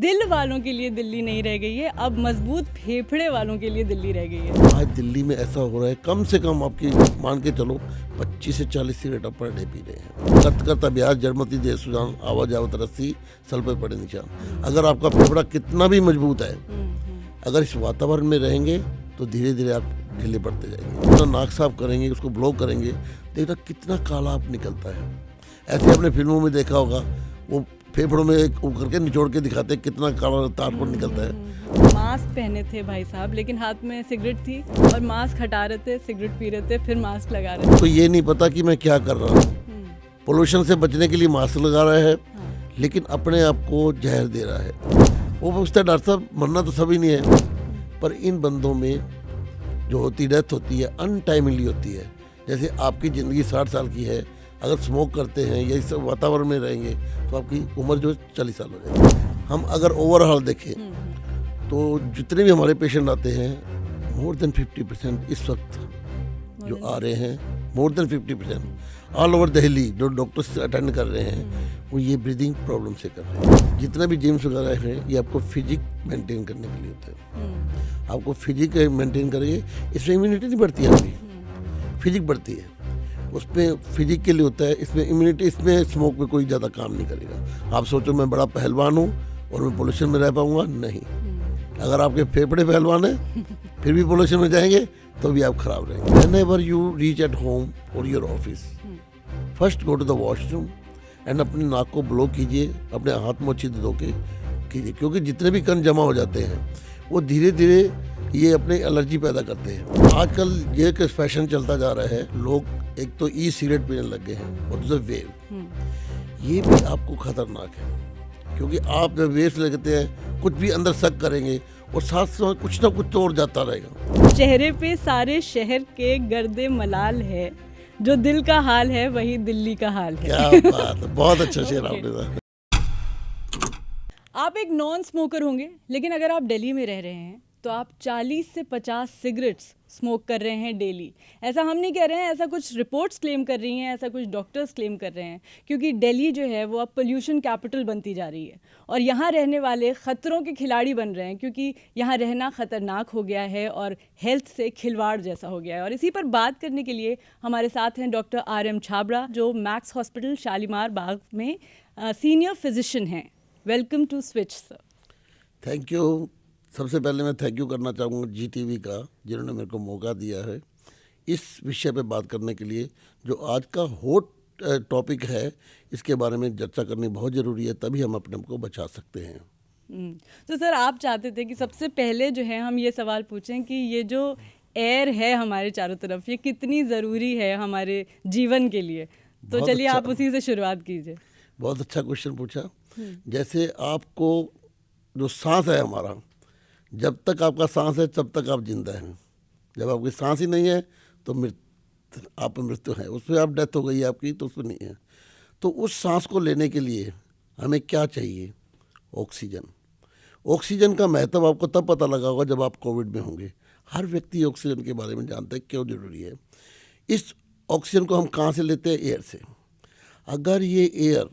दिल वालों के लिए दिल्ली नहीं रह गई है, अब मजबूत फेफड़े वालों के लिए दिल्ली रह गई है। आज दिल्ली में ऐसा हो रहा है, कम से कम आपकी मान के चलो 25 से 40 सिगरेट पर डे पी रहे हैं। करत करता ब्याज जड़मती दे सुजान आवाज आवत रस्सी सल पे पड़े निशान। अगर आपका फेफड़ा कितना भी मजबूत है, अगर इस वातावरण में रहेंगे तो धीरे धीरे आप ढीले पड़ते जाएंगे। अपना नाक साफ करेंगे, उसको ब्लॉक करेंगे, देखना कितना काला आप निकलता है। ऐसे अपने फिल्मों में देखा होगा, वो फेफड़ों में वो करके निचोड़ के दिखाते हैं कितना काला तार पर निकलता है। मास्क पहने थे भाई साहब, लेकिन हाथ में सिगरेट थी और मास्क हटा रहे थे, सिगरेट पी रहे थे, फिर मास्क लगा रहे थे। तो ये नहीं पता कि मैं क्या कर रहा हूँ। पोल्यूशन से बचने के लिए मास्क लगा रहा है, लेकिन अपने आप को जहर दे रहा है। वो पूछता है डॉक्टर साहब मरना तो सभी नहीं है, पर इन बंदों में जो होती डेथ होती है अनटाइमली होती है। जैसे आपकी ज़िंदगी 60 साल की है, अगर स्मोक करते हैं या इस वातावरण में रहेंगे तो आपकी उम्र जो 40 साल हो जाएगी। हम अगर ओवरऑल देखें तो जितने भी हमारे पेशेंट आते हैं, मोर देन 50% इस वक्त जो आ रहे हैं, more than 50% all over Delhi जो डॉक्टर्स अटेंड कर रहे हैं, वो ये ब्रीदिंग प्रॉब्लम से कर रहे हैं। जितना भी जिम्स वगैरह हैं, ये आपको फिजिक मेंटेन करने के लिए होते हैं। आपको फिजिक मेंटेन करेंगे, इसमें इम्यूनिटी नहीं बढ़ती है, आपकी फिजिक बढ़ती है। उसमें फिजिक के लिए होता है, इसमें इम्यूनिटी, इसमें स्मोक में कोई ज़्यादा काम नहीं करेगा। आप सोचो मैं बड़ा पहलवान हूँ और मैं पोल्यूशन में रह पाऊँगा, नहीं। अगर आपके फेफड़े पहलवान हैं फिर भी पोल्यूशन में जाएंगे तो भी आप खराब रहेंगे। Whenever you reach at home और your office, first go to the washroom and अपनी नाक को ब्लॉक कीजिए, अपने हाथ में अच्छी धो के कीजिए, क्योंकि जितने भी कण जमा हो जाते हैं वो धीरे धीरे ये अपने एलर्जी पैदा करते हैं। आजकल ये एक फैशन चलता जा रहा है, लोग एक तो ई सिगरेट पीने लग गए हैं और दूसरा वेव। ये भी आपको खतरनाक है, क्योंकि आप जब वेव लगते हैं कुछ भी अंदर सक करेंगे और साथ साथ कुछ ना कुछ तो और जाता रहेगा। चेहरे पे सारे शहर के गर्दे मलाल है, जो दिल का हाल है वही दिल्ली का हाल है। क्या बात है, बहुत अच्छा शेर आपने कहा। आप एक नॉन स्मोकर होंगे, लेकिन अगर आप दिल्ली में रह रहे हैं तो आप 40 से 50 सिगरेट्स स्मोक कर रहे हैं डेली। ऐसा हम नहीं कह रहे हैं, ऐसा कुछ रिपोर्ट्स क्लेम कर रही हैं, ऐसा कुछ डॉक्टर्स क्लेम कर रहे हैं, क्योंकि दिल्ली जो है वो अब पोल्यूशन कैपिटल बनती जा रही है और यहाँ रहने वाले ख़तरों के खिलाड़ी बन रहे हैं, क्योंकि यहाँ रहना ख़तरनाक हो गया है और हेल्थ से खिलवाड़ जैसा हो गया है। और इसी पर बात करने के लिए हमारे साथ हैं डॉक्टर RM छाबड़ा, जो मैक्स हॉस्पिटल शालीमार बाग में सीनियर फिजिशियन हैं। Welcome to switch sir. Thank you. सबसे पहले मैं थैंक यू करना चाहूँगा GTV का, जिन्होंने मेरे को मौका दिया है इस विषय पे बात करने के लिए। जो आज का हॉट टॉपिक है, इसके बारे में चर्चा करनी बहुत ज़रूरी है, तभी हम अपने को बचा सकते हैं। तो सर, आप चाहते थे कि सबसे पहले जो है हम ये सवाल पूछें कि ये जो एयर है हमारे चारों तरफ, ये कितनी ज़रूरी है हमारे जीवन के लिए। तो चलिए आप उसी से शुरुआत कीजिए। बहुत अच्छा क्वेश्चन पूछा। जैसे आपको जो सांस है हमारा, जब तक आपका सांस है तब तक आप जिंदा हैं। जब आपकी सांस ही नहीं है तो आप मृत्यु है, उसमें आप डेथ हो गई आपकी, तो उसमें नहीं है। तो उस सांस को लेने के लिए हमें क्या चाहिए? ऑक्सीजन। ऑक्सीजन का महत्व आपको तब पता लगा होगा जब आप कोविड में होंगे। हर व्यक्ति ऑक्सीजन के बारे में जानता है क्यों ज़रूरी है। इस ऑक्सीजन को हम कहाँ से लेते हैं? एयर से। अगर ये एयर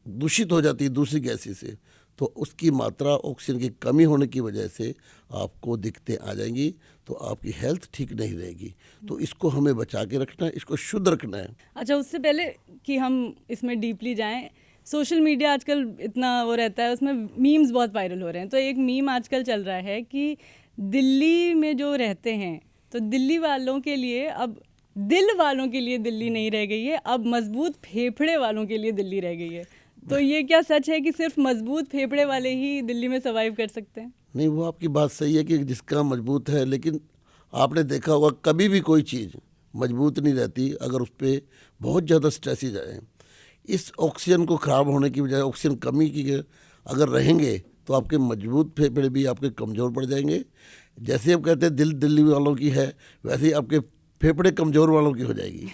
दूषित हो जाती है दूसरी गैसें से, तो उसकी मात्रा ऑक्सीजन की कमी होने की वजह से आपको दिक्कतें आ जाएंगी, तो आपकी हेल्थ ठीक नहीं रहेगी। तो इसको हमें बचा के रखना है, इसको शुद्ध रखना है। अच्छा, उससे पहले कि हम इसमें डीपली जाएं, सोशल मीडिया आजकल इतना वो रहता है, उसमें मीम्स बहुत वायरल हो रहे हैं। तो एक मीम आजकल चल रहा है कि दिल्ली में जो रहते हैं, तो दिल्ली वालों के लिए अब दिल वालों के लिए दिल्ली नहीं रह गई है, अब मजबूत फेफड़े वालों के लिए दिल्ली रह गई है। तो ये क्या सच है कि सिर्फ मजबूत फेफड़े वाले ही दिल्ली में सर्वाइव कर सकते हैं? नहीं, वो आपकी बात सही है कि जिसका मजबूत है, लेकिन आपने देखा होगा कभी भी कोई चीज़ मजबूत नहीं रहती अगर उस पर बहुत ज़्यादा स्ट्रेस ही जाए। इस ऑक्सीजन को ख़राब होने की बजाय ऑक्सीजन कमी की अगर रहेंगे तो आपके मजबूत फेफड़े भी आपके कमज़ोर पड़ जाएंगे। जैसे आप कहते हैं दिल दिल्ली वालों की है, वैसे ही आपके फेफड़े कमज़ोर वालों की हो जाएगी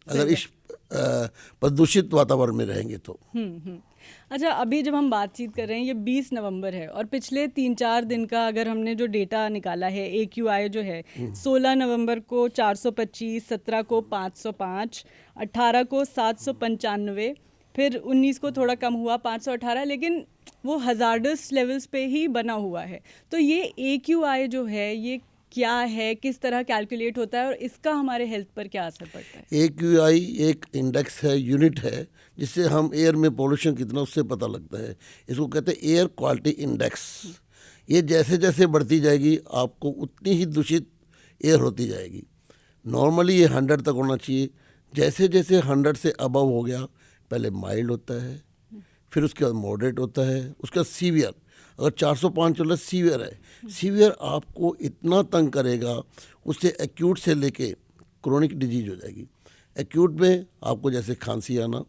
अगर इस प्रदूषित वातावरण में रहेंगे तो। अच्छा, अभी जब हम बातचीत कर रहे हैं, ये 20 नवंबर है और पिछले 3-4 दिन का अगर हमने जो डेटा निकाला है, AQI जो है 16 नवंबर को 425, 17 को 505, 18 को 795, फिर 19 को थोड़ा कम हुआ 518, लेकिन वो हजार्डस लेवल्स पे ही बना हुआ है। तो ये AQI जो है ये क्या है, किस तरह कैलकुलेट होता है और इसका हमारे हेल्थ पर क्या असर पड़ता है? AQI एक इंडेक्स है, यूनिट है, जिससे हम एयर में पोल्यूशन कितना उससे पता लगता है। इसको कहते हैं एयर क्वालिटी इंडेक्स। ये जैसे जैसे बढ़ती जाएगी आपको उतनी ही दूषित एयर होती जाएगी। नॉर्मली ये 100 तक होना चाहिए। जैसे जैसे 100 से अबव हो गया, पहले माइल्ड होता है, फिर उसके बाद मॉडरेट होता है, उसके बाद सीवियर। अगर 405 चल रहा है सीवियर है। सीवियर आपको इतना तंग करेगा, उससे एक्यूट से लेके क्रोनिक डिजीज हो जाएगी। एक्यूट में आपको जैसे खांसी आना,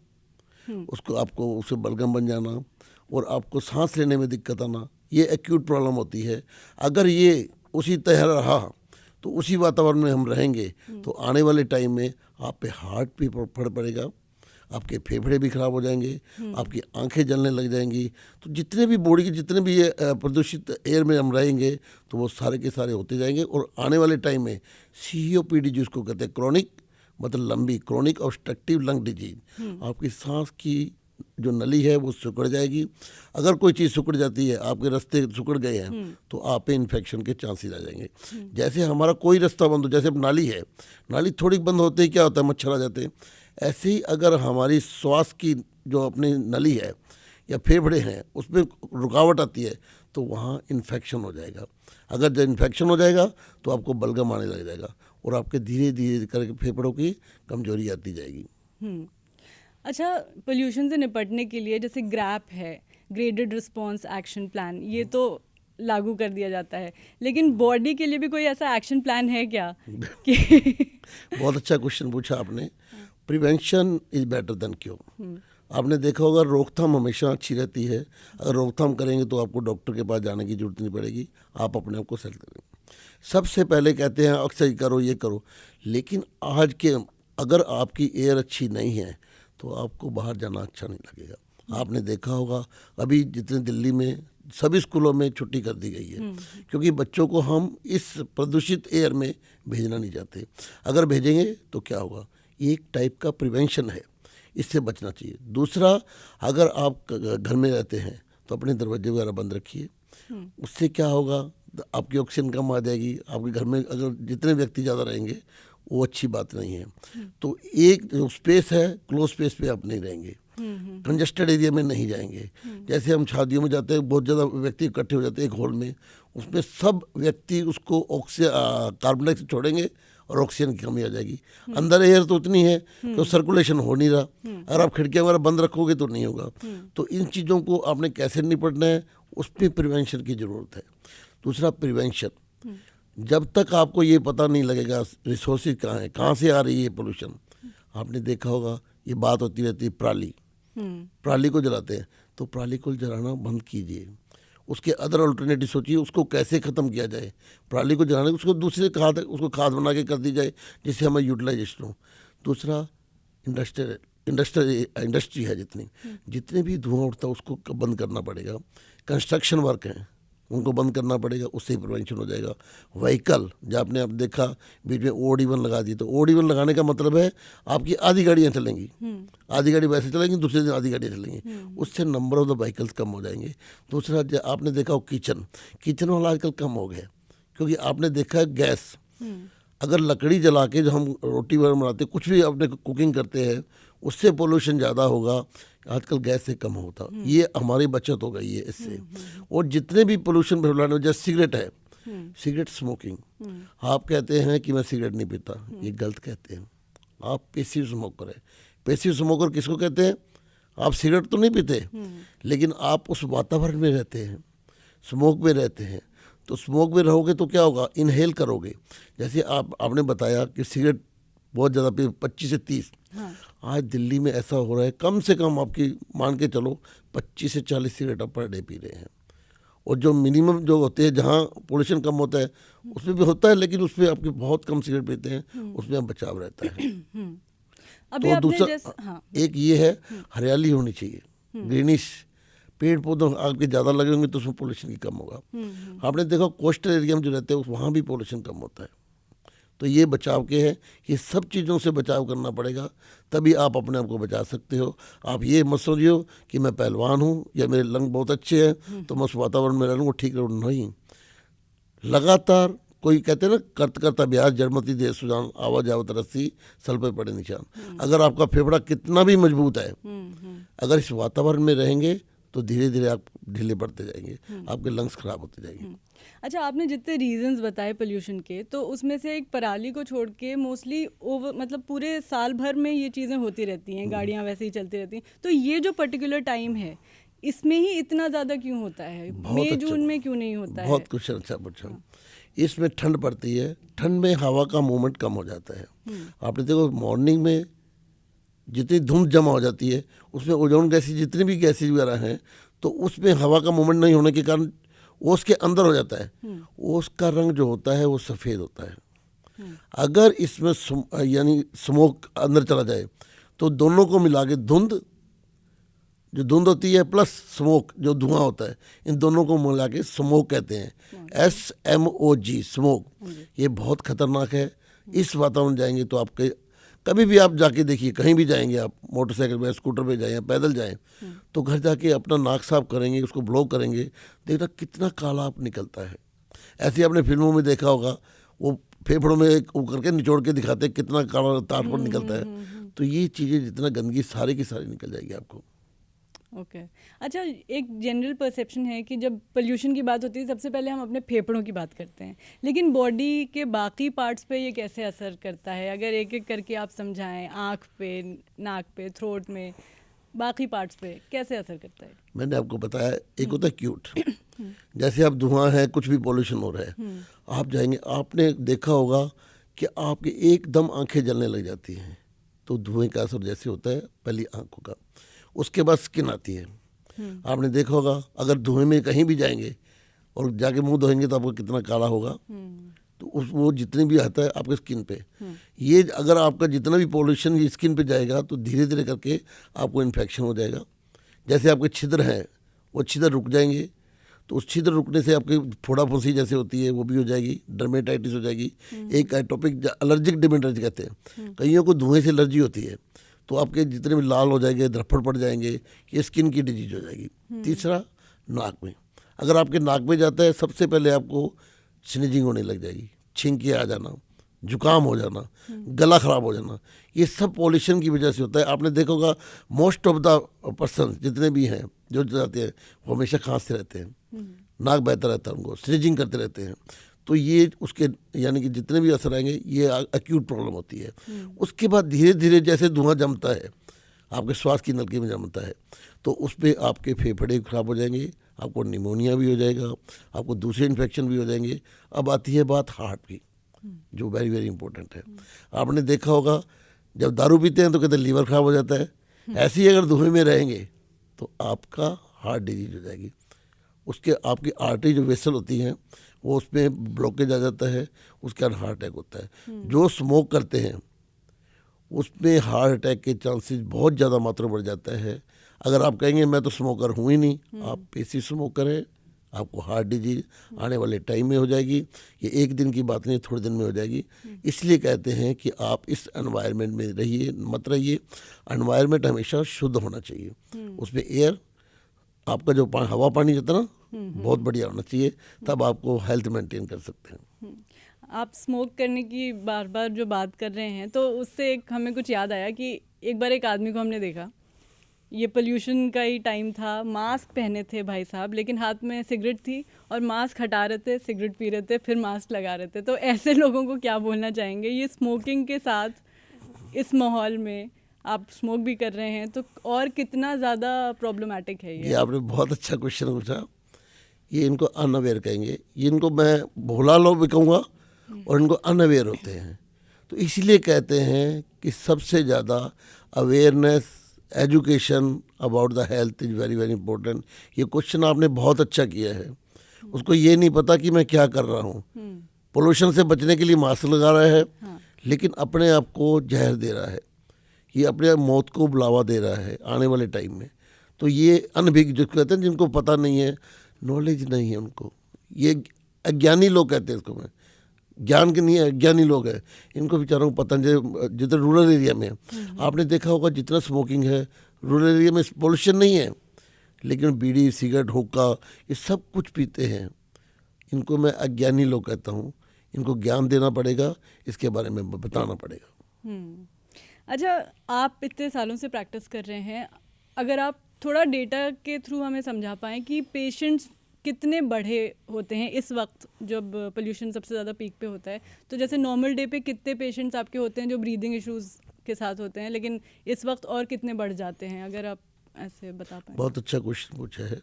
उसको आपको उससे बलगम बन जाना और आपको सांस लेने में दिक्कत आना, ये एक्यूट प्रॉब्लम होती है। अगर ये उसी तरह रहा तो उसी वातावरण में हम रहेंगे तो आने वाले टाइम में आप पे हार्ट पे फर्क पड़ेगा, आपके फेफड़े भी खराब हो जाएंगे, आपकी आंखें जलने लग जाएंगी। तो जितने भी बॉडी के जितने भी ये प्रदूषित एयर में हम रहेंगे तो वो सारे के सारे होते जाएंगे। और आने वाले टाइम में COPD जिसको कहते हैं क्रोनिक, मतलब लंबी, क्रोनिक ऑब्स्ट्रक्टिव लंग डिजीज, आपकी सांस की जो नली है वो सिकुड़ जाएगी। अगर कोई चीज़ सिकुड़ जाती है, आपके रास्ते सिकुड़ गए हैं तो आप पे इन्फेक्शन के चांसेस आ जाएंगे। जैसे हमारा कोई रास्ता बंद हो, जैसे अब नाली है, नाली थोड़ी बंद होते ही क्या होता है, मच्छर आ जाते हैं। ऐसे ही अगर हमारी श्वास की जो अपनी नली है या फेफड़े हैं उसमें रुकावट आती है तो वहाँ इन्फेक्शन हो जाएगा। अगर जब इन्फेक्शन हो जाएगा तो आपको बलगम आने लग जाएगा और आपके धीरे धीरे करके फेफड़ों की कमजोरी आती जाएगी। अच्छा, पोल्यूशन से निपटने के लिए जैसे ग्रैप है, ग्रेडेड रिस्पॉन्स एक्शन प्लान, ये तो लागू कर दिया जाता है, लेकिन बॉडी के लिए भी कोई ऐसा एक्शन प्लान है क्या? बहुत अच्छा क्वेश्चन पूछा आपने। Prevention is better than cure. आपने देखा होगा रोकथाम हमेशा अच्छी रहती है। अगर रोकथाम करेंगे तो आपको डॉक्टर के पास जाने की जरूरत नहीं पड़ेगी, आप अपने आप को सेट करेंगे। सबसे पहले कहते हैं अक्सर ये करो ये करो, लेकिन आज के अगर आपकी एयर अच्छी नहीं है तो आपको बाहर जाना अच्छा नहीं लगेगा। आपने देखा होगा अभी जितने दिल्ली में सभी स्कूलों में छुट्टी कर दी गई है, क्योंकि बच्चों को हम इस प्रदूषित एयर में भेजना नहीं चाहते। अगर भेजेंगे तो क्या होगा, ये एक टाइप का प्रिवेंशन है, इससे बचना चाहिए। दूसरा, अगर आप घर में रहते हैं तो अपने दरवाजे वगैरह बंद रखिए। उससे क्या होगा, आपकी ऑक्सीजन कम आ जाएगी। आपके घर में अगर जितने व्यक्ति ज़्यादा रहेंगे वो अच्छी बात नहीं है। तो एक जो स्पेस है, क्लोज स्पेस पे आप नहीं रहेंगे, कंजेस्टेड एरिया में नहीं जाएंगे। जैसे हम शादियों में जाते हैं, बहुत ज़्यादा व्यक्ति इकट्ठे हो जाते हैं एक हॉल में, उसमें सब व्यक्ति उसको कार्बन डाइऑक्साइड छोड़ेंगे और ऑक्सीजन की कमी आ जाएगी। अंदर एयर तो उतनी है तो सर्कुलेशन हो नहीं रहा। अगर आप खिड़कियाँ वगैरह बंद रखोगे तो नहीं होगा। तो इन चीज़ों को आपने कैसे निपटना है, उस पर प्रिवेंशन की ज़रूरत है। दूसरा, प्रिवेंशन, जब तक आपको ये पता नहीं लगेगा रिसोर्सेज कहाँ है, कहाँ से आ रही है पोल्यूशन। आपने देखा होगा ये बात होती रहती है, पराली को जलाते हैं, तो पराली को जलाना बंद कीजिए। उसके अदर अल्टरनेटिव सोचिए, उसको कैसे ख़त्म किया जाए। पराली को जलाने उसको दूसरे खाद, उसको खाद बना के कर दी जाए जिससे हमें यूटिलाइजेशन हो। दूसरा, इंडस्ट्री है, जितने भी धुआं उठता है उसको बंद करना पड़ेगा। कंस्ट्रक्शन वर्क हैं उनको बंद करना पड़ेगा, उससे ही प्रिवेंशन हो जाएगा। व्हीकल, जब आपने अब देखा बीच में OD1 लगा दी, तो OD1 लगाने का मतलब है आपकी आधी गाड़ियाँ चलेंगी, आधी गाड़ी वैसे चलेंगी, दूसरे दिन आधी गाड़ियाँ चलेंगी, उससे नंबर ऑफ द व्हीकल्स कम हो जाएंगे। दूसरा, आपने देखा हो किचन वाला आजकल कम हो गया, क्योंकि आपने देखा है गैस, अगर लकड़ी जला के जो हम रोटी वगैरह बनाते, कुछ भी अपने कुकिंग करते हैं, उससे पोल्यूशन ज़्यादा होगा, आजकल गैस से कम होता। ये हमारी बचत हो गई है इससे। और जितने भी पोल्यूशन फैलाने, जैसे सिगरेट है, सिगरेट स्मोकिंग, आप कहते हैं कि मैं सिगरेट नहीं पीता, ये गलत कहते हैं। आप पैसिव स्मोकर है। पैसिव स्मोकर किसको कहते हैं, आप सिगरेट तो नहीं पीते लेकिन आप उस वातावरण में रहते हैं, स्मोक में रहते हैं। तो स्मोक में रहोगे तो क्या होगा, इनहेल करोगे। जैसे आपने बताया कि सिगरेट बहुत ज़्यादा पी, 25 से 30। आज दिल्ली में ऐसा हो रहा है, कम से कम आपकी मान के चलो 25 से 40 सिगरेट आप पर डे पी रहे हैं। और जो मिनिमम जो होते हैं, जहाँ पोल्यूशन कम होता है उसमें भी होता है, लेकिन उसमें आपके बहुत कम सिगरेट पीते हैं, उसमें आप बचाव रहता है। तो दूसरा एक ये है, हरियाली होनी चाहिए, ग्रीनिश, पेड़ पौधे आपके ज़्यादा लगे होंगे तो उसमें पोल्यूशन की कम होगा। आपने देखा कोस्टल एरिया में जो रहते हैं वहाँ भी पोल्यूशन कम होता है। तो ये बचाव के हैं, ये सब चीज़ों से बचाव करना पड़ेगा, तभी आप अपने आप को बचा सकते हो। आप ये मत समझियो कि मैं पहलवान हूँ या मेरे लंग बहुत अच्छे हैं तो मैं उस वातावरण में रह लूँगा, ठीक रहूँ, नहीं। लगातार कोई कहते हैं ना, करत करता ब्याज जड़मती दे सुजान, आवाज आवत रस्सी सल पे पड़े निशान। अगर आपका फेफड़ा कितना भी मजबूत है, अगर इस वातावरण में रहेंगे तो धीरे धीरे आप ढीले पड़ते जाएंगे, आपके लंग्स खराब होते जाएंगे। अच्छा, आपने जितने रीजंस बताए पोल्यूशन के, तो उसमें से एक पराली को छोड़ के मोस्टली ओवर मतलब पूरे साल भर में ये चीज़ें होती रहती हैं, गाड़ियाँ वैसे ही चलती रहती हैं, तो ये जो पर्टिकुलर टाइम है इसमें ही इतना ज़्यादा क्यों होता है? मई अच्छा, जून में क्यों नहीं होता है? बहुत क्वेश्चन अच्छा पूछा। इसमें ठंड पड़ती है, ठंड में हवा का मूवमेंट कम हो जाता है। आपने देखो मॉर्निंग में जितनी धुंध जमा हो जाती है उसमें ओजोन गैसेज, जितनी भी गैसेज वगैरह हैं, तो उसमें हवा का मूवमेंट नहीं होने के कारण ओस के अंदर हो जाता है। ओस का रंग जो होता है वो सफ़ेद होता है। अगर इसमें यानी स्मोक अंदर चला जाए तो दोनों को मिला के धुंध, जो धुंध होती है प्लस स्मोक जो धुआं होता है, इन दोनों को मिला के स्मोक कहते हैं, SMOG स्मोक। ये बहुत खतरनाक है। इस वातावरण जाएंगे तो आपके कभी भी आप जाके देखिए, कहीं भी जाएंगे आप, मोटरसाइकिल पे, स्कूटर पे जाएं, पैदल जाएं, तो घर जाके अपना नाक साफ करेंगे, उसको ब्लो करेंगे, देखना कितना काला आप निकलता है। ऐसे आपने फिल्मों में देखा होगा, वो फेफड़ों में एक वो करके निचोड़ के दिखाते हैं कितना काला तार पर निकलता है। तो ये चीज़ें जितना गंदगी सारी की सारी निकल जाएगी आपको। ओके अच्छा, एक जनरल परसेप्शन है कि जब पोल्यूशन की बात होती है सबसे पहले हम अपने फेफड़ों की बात करते हैं, लेकिन बॉडी के बाकी पार्ट्स पे ये कैसे असर करता है? अगर एक एक करके आप समझाएं, आँख पे, नाक पे, थ्रोट में, बाकी पार्ट्स पे कैसे असर करता है? मैंने आपको बताया, एक होता है क्यूट, जैसे आप धुआं है, कुछ भी पॉल्यूशन हो रहा है, आप जाएंगे, आपने देखा होगा कि आपकी एकदम आंखें जलने लग जाती हैं, तो धुएं का असर जैसे होता है पहली आंखों का, उसके बाद स्किन आती है। आपने देखा होगा अगर धुएं में कहीं भी जाएंगे और जाके मुंह धोएंगे तो आपको कितना काला होगा, तो उस वो जितने भी आता है आपके स्किन पे, ये अगर आपका जितना भी पॉल्यूशन ये स्किन पे जाएगा तो धीरे धीरे करके आपको इन्फेक्शन हो जाएगा। जैसे आपके छिद्र हैं वो छिद्र रुक जाएंगे, तो उस छिद्र रुकने से आपकी फोड़ा फुंसी जैसे होती है वो भी हो जाएगी, डर्मेटाइटिस हो जाएगी, एक एटोपिक एलर्जिक डर्मेटाइटिस कहते हैं। कईयों को धुएं से एलर्जी होती है, तो आपके जितने भी लाल हो जाएंगे, धब्बड़ पड़ जाएंगे, ये स्किन की डिजीज हो जाएगी। तीसरा, नाक में, अगर आपके नाक में जाता है सबसे पहले आपको स्नीजिंग होने लग जाएगी, छींकी आ जाना, जुकाम हो जाना, गला खराब हो जाना, ये सब पॉल्यूशन की वजह से होता है। आपने देखा होगा मोस्ट ऑफ द पर्सन जितने भी हैं जो जाते हैं वो हमेशा खांसते रहते हैं, नाक बहता रहता है, उनको स्नीजिंग करते रहते हैं, तो ये उसके यानी कि जितने भी असर आएंगे ये एक्यूट प्रॉब्लम होती है। उसके बाद धीरे धीरे जैसे धुआं जमता है आपके श्वास की नलके में जमता है, तो उस पर आपके फेफड़े खराब हो जाएंगे, आपको निमोनिया भी हो जाएगा, आपको दूसरे इन्फेक्शन भी हो जाएंगे। अब आती है बात हार्ट की, जो वेरी वेरी इंपॉर्टेंट है। आपने देखा होगा जब दारू पीते हैं तो कहते हैं लीवर खराब हो जाता है, ऐसे ही अगर धुएं में रहेंगे तो आपका हार्ट डिजीज हो जाएगी। उसके आपकी आर्टरी जो वेसल होती हैं वो उसमें ब्लॉकेज आ जाता है, उसके बाद हार्ट अटैक होता है। जो स्मोक करते हैं उसमें हार्ट अटैक के चांसेस बहुत ज़्यादा मात्रा बढ़ जाता है। अगर आप कहेंगे मैं तो स्मोकर हूँ ही नहीं, आप पेशी स्मोक करें, आपको हार्ट डिजीज आने वाले टाइम में हो जाएगी। ये एक दिन की बात नहीं, थोड़े दिन में हो जाएगी। इसलिए कहते हैं कि आप इस एनवायरनमेंट में रहिए, मत रहिए। एनवायरनमेंट हमेशा शुद्ध होना चाहिए, उसमें एयर आपका जो हवा पानी जाता है ना बहुत बढ़िया होना चाहिए, तब आपको हेल्थ मेंटेन कर सकते हैं। आप स्मोक करने की बार बार जो बात कर रहे हैं तो उससे एक हमें कुछ याद आया कि एक बार एक आदमी को हमने देखा, ये पोल्यूशन का ही टाइम था, मास्क पहने थे भाई साहब, लेकिन हाथ में सिगरेट थी और मास्क हटा रहे थे, सिगरेट पी रहे थे, फिर मास्क लगा रहे थे। तो ऐसे लोगों को क्या बोलना चाहेंगे? ये स्मोकिंग के साथ इस माहौल में आप स्मोक भी कर रहे हैं तो और कितना ज़्यादा प्रॉब्लमेटिक है ये आपने बहुत अच्छा क्वेश्चन पूछा। ये इनको अनअवेयर कहेंगे, ये इनको मैं भोला लोग भी कहूँगा, और इनको अनअवेयर होते हैं। तो इसलिए कहते हैं कि सबसे ज़्यादा awareness, education about the health is very very important. ये क्वेश्चन आपने बहुत अच्छा किया है। उसको ये नहीं पता कि मैं क्या कर रहा हूँ, पोल्यूशन से बचने के लिए मास्क लगा रहा है, लेकिन अपने आप को जहर दे रहा है, ये अपने मौत को बुलावा दे रहा है आने वाले टाइम में। तो ये अनभिज्ञ जो कहते हैं, जिनको पता नहीं है, नॉलेज नहीं है उनको, ये अज्ञानी लोग कहते हैं इसको। मैं ज्ञान के नहीं है, अज्ञानी लोग हैं, इनको बेचारों को पता नहीं। जितने रूरल एरिया में आपने देखा होगा जितना स्मोकिंग है रूरल एरिया में, पोल्यूशन नहीं है, लेकिन बीड़ी सिगरेट हुक्का ये सब कुछ पीते हैं। इनको मैं अज्ञानी लोग कहता हूँ। इनको ज्ञान देना पड़ेगा, इसके बारे में बताना पड़ेगा। अच्छा, आप इतने सालों से प्रैक्टिस कर रहे हैं, अगर आप थोड़ा डेटा के थ्रू हमें समझा पाएँ कि पेशेंट्स कितने बढ़े होते हैं इस वक्त जब पोल्यूशन सबसे ज़्यादा पीक पे होता है, तो जैसे नॉर्मल डे पे कितने पेशेंट्स आपके होते हैं जो ब्रीदिंग इश्यूज़ के साथ होते हैं, लेकिन इस वक्त और कितने बढ़ जाते हैं, अगर आप ऐसे बता पाएँ। बहुत अच्छा क्वेश्चन पूछा है।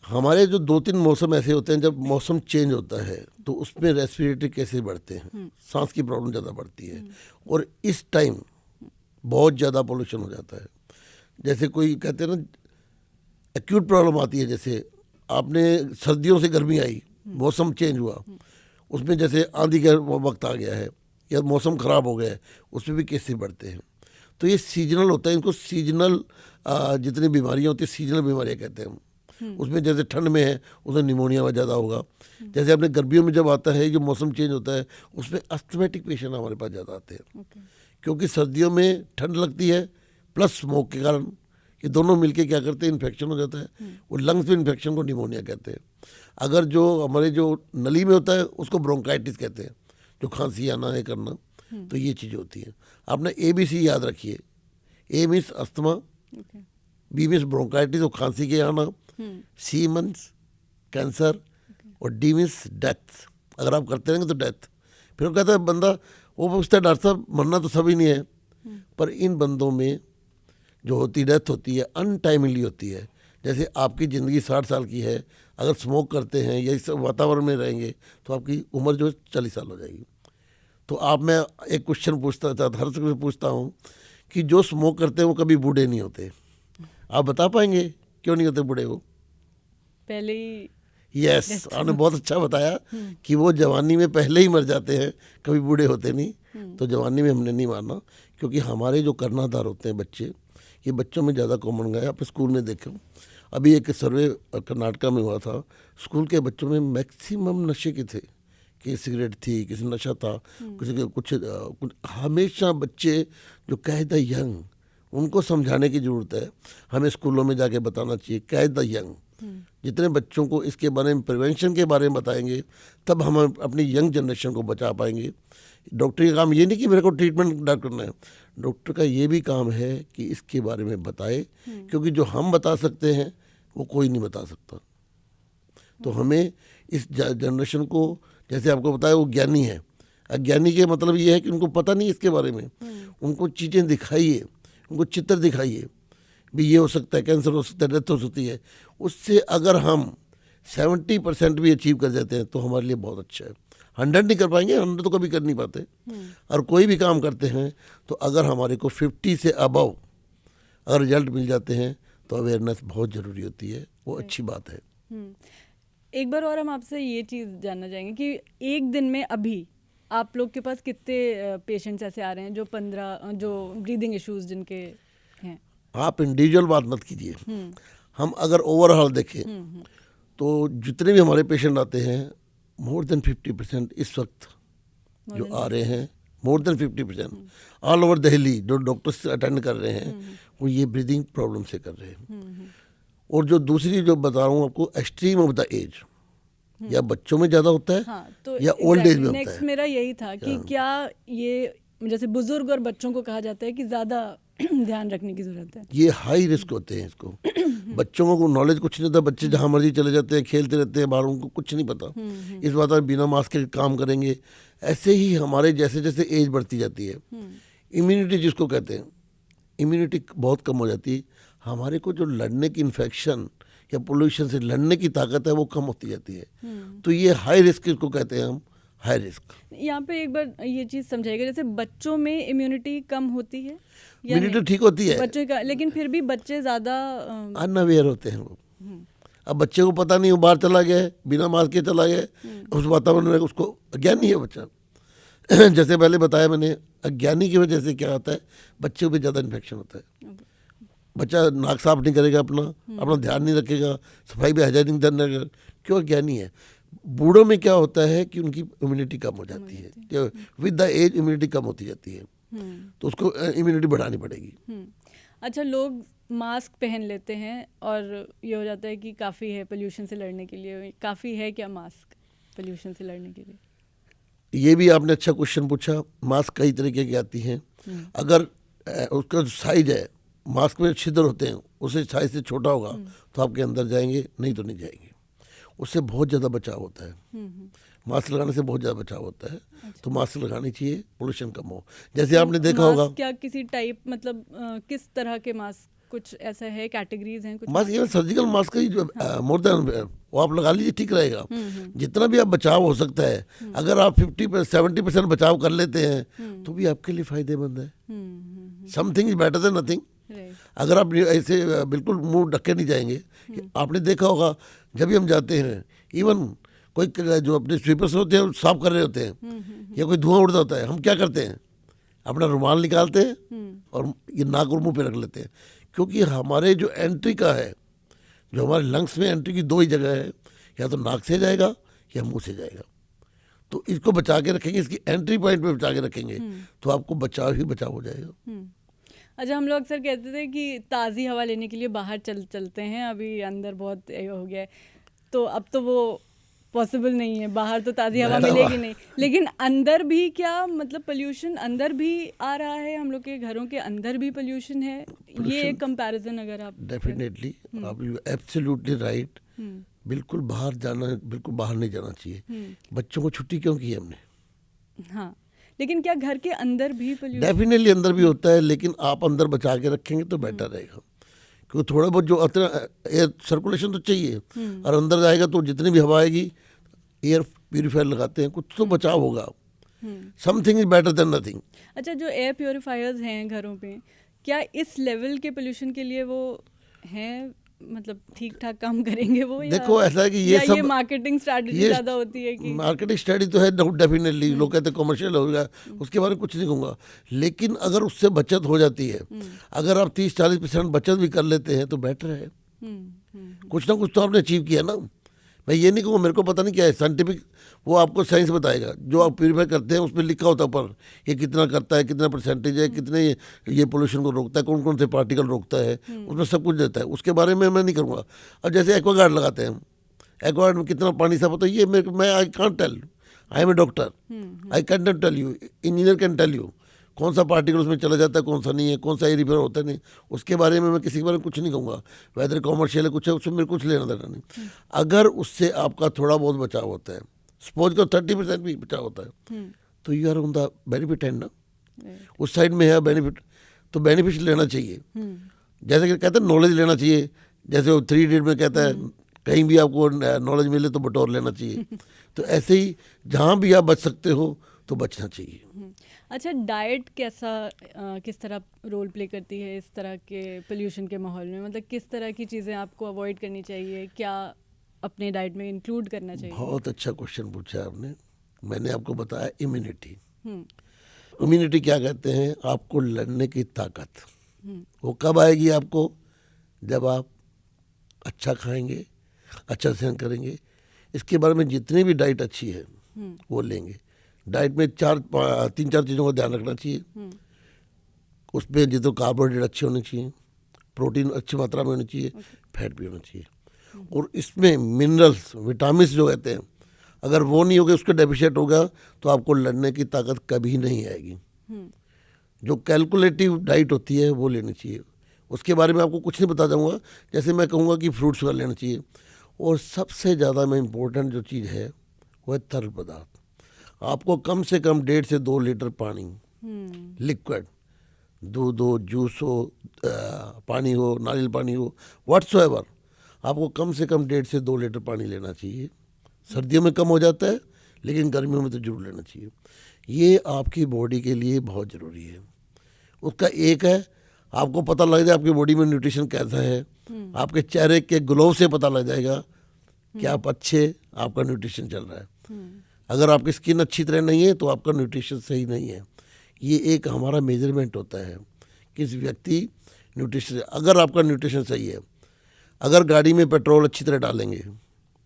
हमारे जो 2-3 मौसम ऐसे होते हैं, जब मौसम चेंज होता है तो उसमें रेस्पिरेटरी केसेस बढ़ते हैं, सांस की प्रॉब्लम ज़्यादा बढ़ती है, और इस टाइम बहुत ज़्यादा पोल्यूशन हो जाता है। जैसे कोई कहते हैं ना एक्यूट प्रॉब्लम आती है, जैसे आपने सर्दियों से गर्मी आई, मौसम चेंज हुआ, उसमें जैसे आंधी का वक्त आ गया है या मौसम ख़राब हो गया है, उसमें भी केसेस बढ़ते हैं। तो ये सीजनल होता है, इनको सीजनल जितनी बीमारियाँ होती है सीजनल बीमारियाँ कहते हैं हम। उसमें जैसे ठंड में है उसमें निमोनिया ज़्यादा होगा। जैसे अपने गर्मियों में जब आता है, जो मौसम चेंज होता है, उसमें अस्थमेटिक पेशेंट हमारे पास ज़्यादा आते हैं। क्योंकि सर्दियों में ठंड लगती है प्लस स्मोक के कारण, ये दोनों मिलके क्या करते हैं, इन्फेक्शन हो जाता है। वो लंग्स में इन्फेक्शन को निमोनिया कहते हैं। अगर जो हमारे जो नली में होता है उसको ब्रोंकाइटिस कहते हैं, जो खांसी आना है करना। तो ये चीज़ें होती हैं। आपने ABC याद रखिए। A means asthma, B means bronchitis और खांसी के आना, C मीन्स कैंसर, और D मीन्स डेथ। अगर आप करते रहेंगे तो डेथ। फिर वो कहता है बंदा, वो पूछता है डॉक्टर साहब मरना तो सभी नहीं है, पर इन बंदों में जो होती डेथ होती है अनटाइमली होती है। जैसे आपकी ज़िंदगी 60 साल की है, अगर स्मोक करते हैं या इस वातावरण में रहेंगे तो आपकी उम्र जो 40 साल हो जाएगी। तो आप, मैं एक क्वेश्चन पूछता था, हर से पूछता हूँ कि जो स्मोक करते हैं वो कभी बूढ़े नहीं होते। आप बता पाएंगे क्यों नहीं होते बूढ़े? वो पहले ही यस आपने बहुत अच्छा बताया कि वो जवानी में पहले ही मर जाते हैं, कभी बूढ़े होते नहीं। तो जवानी में हमने नहीं मारना, क्योंकि हमारे जो कर्णधार होते हैं बच्चे, ये बच्चों में ज़्यादा कॉमन गया। आप स्कूल में देखो, अभी एक सर्वे कर्नाटका में हुआ था, स्कूल के बच्चों में मैक्सिमम नशे के थे, कि सिगरेट थी, किसी नशा था, किसी के कुछ हमेशा बच्चे जो कैद द यंग, उनको समझाने की ज़रूरत है। हमें स्कूलों में जाके बताना चाहिए कैद द यंग। जितने बच्चों को इसके बारे में, प्रिवेंशन के बारे में बताएंगे, तब हम अपनी यंग जनरेशन को बचा पाएंगे। डॉक्टर का काम ये नहीं कि मेरे को ट्रीटमेंट करना है, डॉक्टर का ये भी काम है कि इसके बारे में बताए, क्योंकि जो हम बता सकते हैं वो कोई नहीं बता सकता। तो हमें इस जनरेशन को, जैसे आपको बताया वो ज्ञानी है, अज्ञानी के मतलब ये है कि उनको पता नहीं इसके बारे में। उनको चीज़ें दिखाइए, उनको चित्र दिखाइए, भी ये हो सकता है, कैंसर हो सकता है, डेथ हो सकती है। उससे अगर हम 70% भी अचीव कर जाते हैं तो हमारे लिए बहुत अच्छा है। 100 नहीं कर पाएंगे, 100 तो कभी कर नहीं पाते। और कोई भी काम करते हैं तो अगर हमारे को 50 से अबव अगर रिजल्ट मिल जाते हैं तो अवेयरनेस बहुत ज़रूरी होती है, वो अच्छी बात है। एक बार और हम आपसे ये चीज़ जानना चाहेंगे कि एक दिन में अभी आप लोग के पास कितने पेशेंट्स ऐसे आ रहे हैं जो 15 जो ब्रीदिंग इश्यूज जिनके हैं? आप इंडिविजुअल बात मत कीजिए, हम अगर ओवरऑल देखें तो जितने भी हमारे पेशेंट आते हैं, मोर देन 50% इस वक्त जो आ रहे हैं, more than 50% all over Delhi जो डॉक्टर्स अटेंड कर रहे हैं, वो ये ब्रीदिंग प्रॉब्लम से कर रहे हैं। और जो दूसरी जो बता रहा हूँ आपको, एक्सट्रीम ऑफ द एज, या बच्चों में ज़्यादा होता है, हाँ, तो या ओल्ड एज में होता नेक्स्ट है। मेरा यही था कि क्या ये जैसे बुजुर्ग और बच्चों को कहा जाता है कि ज़्यादा ध्यान रखने की ज़रूरत है? ये हाई रिस्क होते हैं इसको। बच्चों को नॉलेज कुछ नहीं होता, बच्चे जहाँ मर्जी चले जाते हैं, खेलते रहते हैं बाहर, उनको कुछ नहीं पता। इस बात में बिना मास्क के काम करेंगे। ऐसे ही हमारे जैसे जैसे एज बढ़ती जाती है, इम्यूनिटी जिसको कहते हैं, इम्यूनिटी बहुत कम हो जाती है। हमारे को जो लड़ने की, इन्फेक्शन या पोल्यूशन से लड़ने की ताकत है वो कम होती जाती है। तो ये हाई रिस्क इसको कहते हैं हम, हाई रिस्क। यहाँ पे एक बार ये चीज़ समझाइएगा, जैसे बच्चों में इम्यूनिटी कम होती है या इम्यूनिटी ठीक होती है बच्चों का, लेकिन फिर भी बच्चे ज़्यादा अनअवेयर होते हैं वो। अब बच्चे को पता नहीं, वो बाहर चला गया है, बिना मास्क के चला गया, उस वातावरण में, उसको अज्ञानी है बच्चा। जैसे पहले बताया मैंने, अज्ञानी की वजह से क्या होता है, बच्चों पे ज़्यादा इन्फेक्शन होता है। बच्चा नाक साफ नहीं करेगा, अपना ध्यान नहीं रखेगा, सफाई पे हाइजीनिक ध्यान रखेगा, क्यों? अज्ञानी है। बूढ़ों में क्या होता है कि उनकी इम्यूनिटी कम हो जाती है, विद द एज इम्यूनिटी कम होती जाती है, तो उसको इम्यूनिटी बढ़ानी पड़ेगी। अच्छा, लोग मास्क पहन लेते हैं और ये हो जाता है कि काफ़ी है पोल्यूशन से लड़ने के लिए, काफ़ी है क्या मास्क पोल्यूशन से लड़ने के लिए? ये भी आपने अच्छा क्वेश्चन पूछा। मास्क कई तरीके की आती हैं। अगर उसका जो साइज है, मास्क में छिद्र होते हैं, उससे साइज से छोटा होगा तो आपके अंदर जाएंगे, नहीं तो नहीं जाएंगे। उससे बहुत ज़्यादा बचाव होता है। मास्क लगाने से बहुत ज़्यादा बचाव होता है। अच्छा। तो मास्क लगानी चाहिए, पोल्यूशन कम हो। जैसे आपने देखा होगा, क्या किसी टाइप मतलब किस तरह के मास्क, कुछ ऐसा है, कैटेगरीज हैं कुछ? मास्क, ये सर्जिकल मास्क ही जो मोर देन वो आप लगा लीजिए, ठीक रहेगा। जितना भी आप बचाव हो सकता है, अगर आप 50-70% बचाव कर लेते हैं तो भी आपके लिए फायदेमंद है। Something is better than nothing. अगर आप ऐसे बिल्कुल मुंह ढक के नहीं जाएंगे, आपने देखा होगा जब भी हम जाते हैं, इवन कोई जो अपने स्वीपर्स होते हैं साफ कर रहे होते हैं या कोई धुआं उड़ता होता है, हम क्या करते हैं, अपना रुमाल निकालते हैं और ये नाक और मुंह पे रख लेते हैं, क्योंकि हमारे जो एंट्री का है, जो हमारे लंग्स में एंट्री की दो ही जगह है, या तो नाक से जाएगा या मुंह से जाएगा। तो इसको बचा के रखेंगे, इसकी एंट्री पॉइंट पे बचा के रखेंगे तो आपको बचाव ही बचाव हो जाएगा। अच्छा, हम लोग अक्सर कहते थे कि ताज़ी हवा लेने के लिए बाहर चलते हैं, अभी अंदर बहुत हो गया है, तो अब तो वो पॉसिबल नहीं है, बाहर तो ताज़ी हवा मिलेगी नहीं, लेकिन अंदर भी क्या मतलब पोल्यूशन अंदर भी आ रहा है, हम लोग के घरों के अंदर भी पोल्यूशन है। ये एक कंपैरिजन अगर आप डेफिनेटली, आप एब्सोल्युटली राइट। बिल्कुल बाहर नहीं जाना चाहिए। बच्चों को छुट्टी क्यों की है हमने? हाँ, लेकिन क्या घर के अंदर भी पोल्यूशन? डेफिनेटली अंदर भी होता है, लेकिन आप अंदर बचा के रखेंगे तो बेटर रहेगा, क्योंकि थोड़ा बहुत जो एयर सर्कुलेशन तो चाहिए, और अंदर जाएगा तो जितनी भी हवा आएगी, एयर प्यूरीफायर लगाते हैं, कुछ तो बचाव होगा। Something is better than nothing. अच्छा, जो एयर प्यूरीफायर्स हैं घरों पे, क्या इस लेवल के पोल्यूशन के लिए वो हैं, मतलब ठीक ठाक काम करेंगे वो? देखो, ऐसा है कि ये मार्केटिंग स्ट्रैटेजी ज़्यादा होती है कि? मार्केटिंग स्ट्रैटेजी तो है डेफिनेटली, लोग कहते हैं कमर्शियल होगा, उसके बारे में कुछ नहीं कहूँगा, लेकिन अगर उससे बचत हो जाती है, अगर आप 30-40% बचत भी कर लेते हैं तो बेटर है। कुछ ना कुछ तो आपने अचीव किया ना। मैं ये नहीं कहूँगा, मेरे को पता नहीं क्या है साइंटिफिक, वो आपको साइंस बताएगा। जो आप प्यूरीफाई करते हैं उसमें लिखा होता है ऊपर, ये कितना करता है, कितना परसेंटेज है, कितने ये पोल्यूशन को रोकता है, कौन कौन से पार्टिकल रोकता है, उसमें सब कुछ देता है। उसके बारे में मैं नहीं करूँगा। अब जैसे एक्वागार्ड लगाते हैं, एक्वागार्ड में कितना पानी साफ होता है, ये मैं I can't tell, I am a doctor, I can not tell you, engineer can tell you कौन सा पार्टिकल उसमें चला जाता है, कौन सा नहीं है, कौन सा एरिफेयर होता है नहीं, उसके बारे में मैं किसी के बारे में कुछ नहीं कहूँगा। वेदर कॉमर्शियल है, कुछ है, उसमें मेरे कुछ लेना देना नहीं। अगर उससे आपका थोड़ा बहुत बचाव होता है, सपोज का 30% भी बचाव होता है, तो you are on the benefit and ना, उस साइड में है बेनिफिट, तो बेनिफिट लेना चाहिए। जैसे कि कहते हैं नॉलेज लेना चाहिए, जैसे वो 3 इडियट में कहता है कहीं भी आपको नॉलेज मिले तो बटोर लेना चाहिए। तो ऐसे ही जहाँ भी आप बच सकते हो तो बचना चाहिए। अच्छा, डाइट किस तरह रोल प्ले करती है इस तरह के पोल्यूशन के माहौल में? मतलब किस तरह की चीज़ें आपको अवॉइड करनी चाहिए, क्या अपने डाइट में इंक्लूड करना चाहिए? बहुत अच्छा क्वेश्चन पूछा आपने। मैंने आपको बताया इम्यूनिटी। इम्यूनिटी क्या कहते हैं? आपको लड़ने की ताकत। वो कब आएगी आपको? जब आप अच्छा खाएंगे, अच्छा सेहन करेंगे। इसके बारे में जितनी भी डाइट अच्छी है वो लेंगे। डाइट में 3-4 चीज़ों का ध्यान रखना चाहिए। उसमें जितने कार्बोहाइड्रेट अच्छे होने चाहिए, प्रोटीन अच्छी मात्रा में होनी चाहिए, फैट भी होना चाहिए, और इसमें मिनरल्स, विटामिन जो कहते हैं, अगर वो नहीं होगा, उसका डेफिशिएंट होगा तो आपको लड़ने की ताकत कभी नहीं आएगी। जो कैलकुलेटिव डाइट होती है वो लेनी चाहिए। उसके बारे में आपको कुछ नहीं बता दूँगा। जैसे मैं कहूँगा कि फ्रूट्स का लेना चाहिए, और सबसे ज़्यादा में इम्पोर्टेंट जो चीज़ है वो है तरल पदार्थ। आपको कम से कम 1.5 से 2 लीटर पानी, लिक्विड, दूध हो, जूस हो, पानी हो, नारियल पानी हो, व्हाट्सोएवर, आपको कम से कम 1.5 से 2 लीटर पानी लेना चाहिए। सर्दियों में कम हो जाता है, लेकिन गर्मियों में तो जरूर लेना चाहिए। ये आपकी बॉडी के लिए बहुत ज़रूरी है। उसका एक है, आपको पता लग जाए आपकी बॉडी में न्यूट्रिशन कैसा है। आपके चेहरे के ग्लो से पता लग जाएगा कि आप अच्छे, आपका न्यूट्रिशन चल रहा है। अगर आपकी स्किन अच्छी तरह नहीं है तो आपका न्यूट्रिशन सही नहीं है। ये एक हमारा मेजरमेंट होता है कि इस व्यक्ति न्यूट्रिशन, अगर आपका न्यूट्रिशन सही है, अगर गाड़ी में पेट्रोल अच्छी तरह डालेंगे